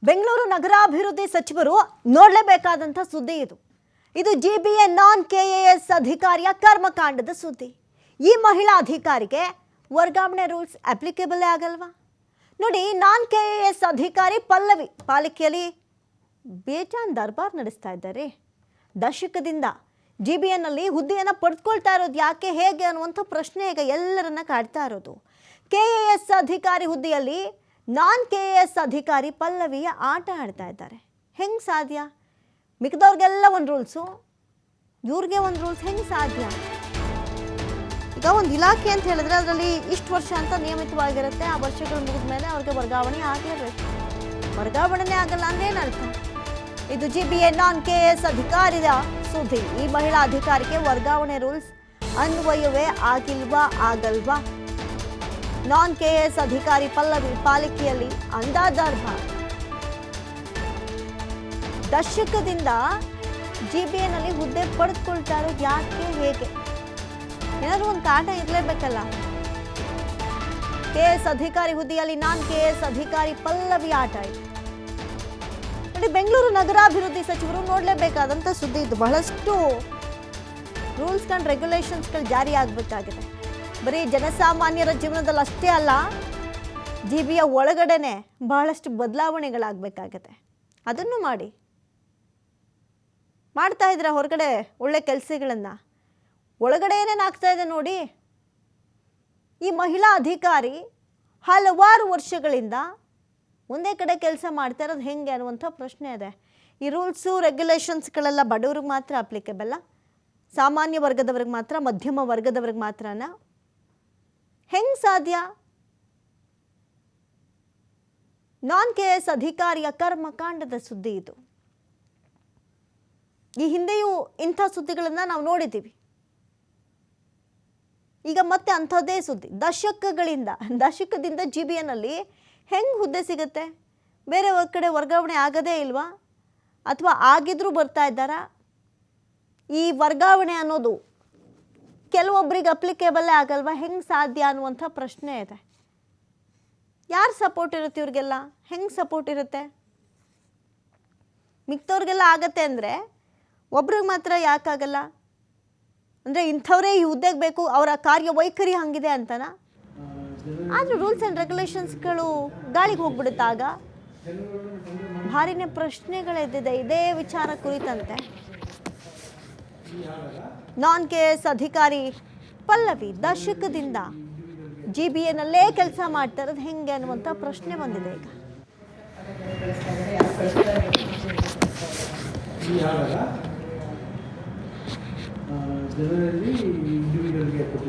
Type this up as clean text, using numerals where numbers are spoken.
ಬೆಂಗಳೂರು ನಗರಾಭಿವೃದ್ಧಿ ಸಚಿವರು ನೋಡಲೇಬೇಕಾದಂತ ಸುದ್ದಿ ಇದು ಜಿಬಿಎ ನಾನ್ ಕೆಎಎಸ್ ಅಧಿಕಾರಿಯ ಕರ್ಮಕಾಂಡದ ಸುದ್ದಿ. ಈ ಮಹಿಳಾ ಅಧಿಕಾರಿಗೆ ವರ್ಗಾವಣೆ ರೂಲ್ಸ್ ಅಪ್ಲಿಕೇಬಲ್ ಆಗಲ್ವಾ? ನೋಡಿ, ನಾನ್ ಕೆಎಎಸ್ ಅಧಿಕಾರಿ ಪಲ್ಲವಿ ಪಾಲಿಕೆಯಲ್ಲಿ ಬೇಜಾನ್ ದರ್ಬಾರ್ ನಡೆಸ್ತಾ ಇದ್ದಾರೆ. ದಶಕದಿಂದ ಜಿಬಿಎನ್ನಲ್ಲಿ ಹುದ್ದೆಯನ್ನು ಪಡೆದುಕೊಳ್ತಾ ಇರೋದು ಯಾಕೆ, ಹೇಗೆ ಅನ್ನುವಂಥ ಪ್ರಶ್ನೆ ಈಗ ಎಲ್ಲರನ್ನ ಕಾಡ್ತಾ ಇರೋದು. ಕೆಎಎಸ್ ಅಧಿಕಾರಿ ಹುದ್ದೆಯಲ್ಲಿ ನಾನ್ ಕೆಎಎಸ್ ಅಧಿಕಾರಿ ಪಲ್ಲವಿಯ ಆಟ ಆಡ್ತಾ ಇದ್ದಾರೆ. ಹೆಂಗೆ ಸಾಧ್ಯ? ಮಿಕ್ಕಿದವ್ರಿಗೆಲ್ಲ ಒಂದು ರೂಲ್ಸು, ಇವ್ರಿಗೆ ಒಂದು ರೂಲ್ಸ್, ಹೆಂಗೆ ಸಾಧ್ಯ? ಈಗ ಒಂದು ಇಲಾಖೆ ಅಂತ ಹೇಳಿದ್ರೆ ಅದರಲ್ಲಿ ಇಷ್ಟು ವರ್ಷ ಅಂತ ನಿಯಮಿತವಾಗಿರುತ್ತೆ. ಆ ವರ್ಷಗಳು ಮುಗಿದ ಮೇಲೆ ಅವ್ರಿಗೆ ವರ್ಗಾವಣೆ ಆಗಲೇಬೇಕು. ವರ್ಗಾವಣೆನೇ ಆಗಲ್ಲ ಅಂದ್ರೆ ಏನರ್ಥ? ಇದು ಜಿಬಿಎ ನಾನ್ ಕೆಎಎಸ್ ಅಧಿಕಾರಿಯ ಸುದ್ದಿ. ಈ ಮಹಿಳಾ ಅಧಿಕಾರಿಗೆ ವರ್ಗಾವಣೆ ರೂಲ್ಸ್ ಅನ್ವಯವೇ ಆಗಿಲ್ವಾ, ಆಗಲ್ವಾ? ನಾನ್ ಕೆಎಎಸ್ ಅಧಿಕಾರಿ ಪಲ್ಲವಿ ಪಾಲಿಕೆಯಲ್ಲಿ ಅಂದಾದರ್ಭ ದಶಕದಿಂದ ಜಿಬಿಎನಲ್ಲಿ ಹುದ್ದೆ ಪಡೆದುಕೊಳ್ತಾ ಇರೋದು ಯಾಕೆ, ಹೇಗೆ? ಏನಾದರೂ ಒಂದು ಕಾರಣ ಇರಲೇಬೇಕಲ್ಲ. ಕೆಎಎಸ್ ಅಧಿಕಾರಿ ಹುದ್ದೆಯಲ್ಲಿ ನಾನ್ ಕೆಎಎಸ್ ಅಧಿಕಾರಿ ಪಲ್ಲವಿ ಆಟ ಇದೆ. ನೋಡಿ, ಬೆಂಗಳೂರು ನಗರಾಭಿವೃದ್ಧಿ ಸಚಿವರು ನೋಡಲೇಬೇಕಾದಂಥ ಸುದ್ದಿ ಇದು. ಬಹಳಷ್ಟು ರೂಲ್ಸ್ ಅಂಡ್ ರೆಗ್ಯುಲೇಷನ್ಸ್ಗಳು ಜಾರಿ ಆಗಬೇಕಾಗಿದೆ. ಬರೀ ಜನಸಾಮಾನ್ಯರ ಜೀವನದಲ್ಲಿ ಅಷ್ಟೇ ಅಲ್ಲ, ಜಿಬಿಯ ಒಳಗಡೆನೆ ಬಹಳಷ್ಟು ಬದಲಾವಣೆಗಳಾಗಬೇಕಾಗತ್ತೆ. ಅದನ್ನು ಮಾಡ್ತಾ ಇದ್ರೆ ಹೊರಗಡೆ ಒಳ್ಳೆ ಕೆಲಸಗಳನ್ನು, ಒಳಗಡೆ ಏನೇನಾಗ್ತಾ ಇದೆ ನೋಡಿ. ಈ ಮಹಿಳಾ ಅಧಿಕಾರಿ ಹಲವಾರು ವರ್ಷಗಳಿಂದ ಒಂದೇ ಕಡೆ ಕೆಲಸ ಮಾಡ್ತಾ ಇರೋದು ಹೆಂಗೆ ಅನ್ನುವಂಥ ಪ್ರಶ್ನೆ ಇದೆ. ಈ ರೂಲ್ಸು ರೆಗ್ಯುಲೇಷನ್ಸ್ಗಳೆಲ್ಲ ಬಡವ್ರಿಗೆ ಮಾತ್ರ ಅಪ್ಲಿಕೇಬಲ್ಲ, ಸಾಮಾನ್ಯ ವರ್ಗದವ್ರಿಗೆ ಮಾತ್ರ, ಮಧ್ಯಮ ವರ್ಗದವ್ರಿಗೆ ಮಾತ್ರನ? ಹೆಂಗೆ ಸಾಧ್ಯ? ನಾನ್ ಕೆಎಎಸ್ ಅಧಿಕಾರಿಯ ಕರ್ಮಕಾಂಡದ ಸುದ್ದಿ ಇದು. ಈ ಹಿಂದೆಯೂ ಇಂಥ ಸುದ್ದಿಗಳನ್ನು ನಾವು ನೋಡಿದ್ದೀವಿ. ಈಗ ಮತ್ತೆ ಅಂಥದ್ದೇ ಸುದ್ದಿ. ದಶಕದಿಂದ ಜಿಬಿಎನ್ನಲ್ಲಿ ಹೆಂಗೆ ಹುದ್ದೆ ಸಿಗುತ್ತೆ? ಬೇರೆ ಕಡೆ ವರ್ಗಾವಣೆ ಆಗದೇ ಇಲ್ವಾ? ಅಥವಾ ಆಗಿದ್ರೂ ಬರ್ತಾ ಇದ್ದಾರಾ? ಈ ವರ್ಗಾವಣೆ ಅನ್ನೋದು ಕೆಲವೊಬ್ಬರಿಗೆ ಅಪ್ಲಿಕೇಬಲ್ಲೇ ಆಗಲ್ವಾ? ಹೆಂಗೆ ಸಾಧ್ಯ ಅನ್ನುವಂಥ ಪ್ರಶ್ನೆ ಇದೆ. ಯಾರು ಸಪೋರ್ಟ್ ಇರುತ್ತೆ ಇವ್ರಿಗೆಲ್ಲ? ಹೆಂಗೆ ಸಪೋರ್ಟ್ ಇರುತ್ತೆ? ಮಿಕ್ತವ್ರಿಗೆಲ್ಲ ಆಗತ್ತೆ ಅಂದರೆ ಒಬ್ರಿಗೆ ಮಾತ್ರ ಯಾಕಾಗಲ್ಲ? ಅಂದರೆ ಇಂಥವರೇ ಈ ಹುದ್ದೆಗೆ ಬೇಕು, ಅವರ ಕಾರ್ಯವೈಖರಿ ಹಂಗಿದೆ ಅಂತನ? ಆದರೂ ರೂಲ್ಸ್ ಆ್ಯಂಡ್ ರೆಗ್ಯುಲೇಷನ್ಸ್ಗಳು ಗಾಳಿಗೆ ಹೋಗ್ಬಿಡುತ್ತಾಗ ಭಾರಿನೇ ಪ್ರಶ್ನೆಗಳೆದ್ದಿದೆ ಇದೇ ವಿಚಾರ ಕುರಿತಂತೆ. ನಾನ್ ಕೆಎಎಸ್ ಅಧಿಕಾರಿ ಪಲ್ಲವಿ ದಶಕದಿಂದ ಜಿಬಿಎನಲ್ಲೇ ಕೆಲಸ ಮಾಡ್ತಾ ಇರೋದು ಹೆಂಗೆ ಅನ್ನುವಂಥ ಪ್ರಶ್ನೆ ಬಂದಿದೆ ಈಗ.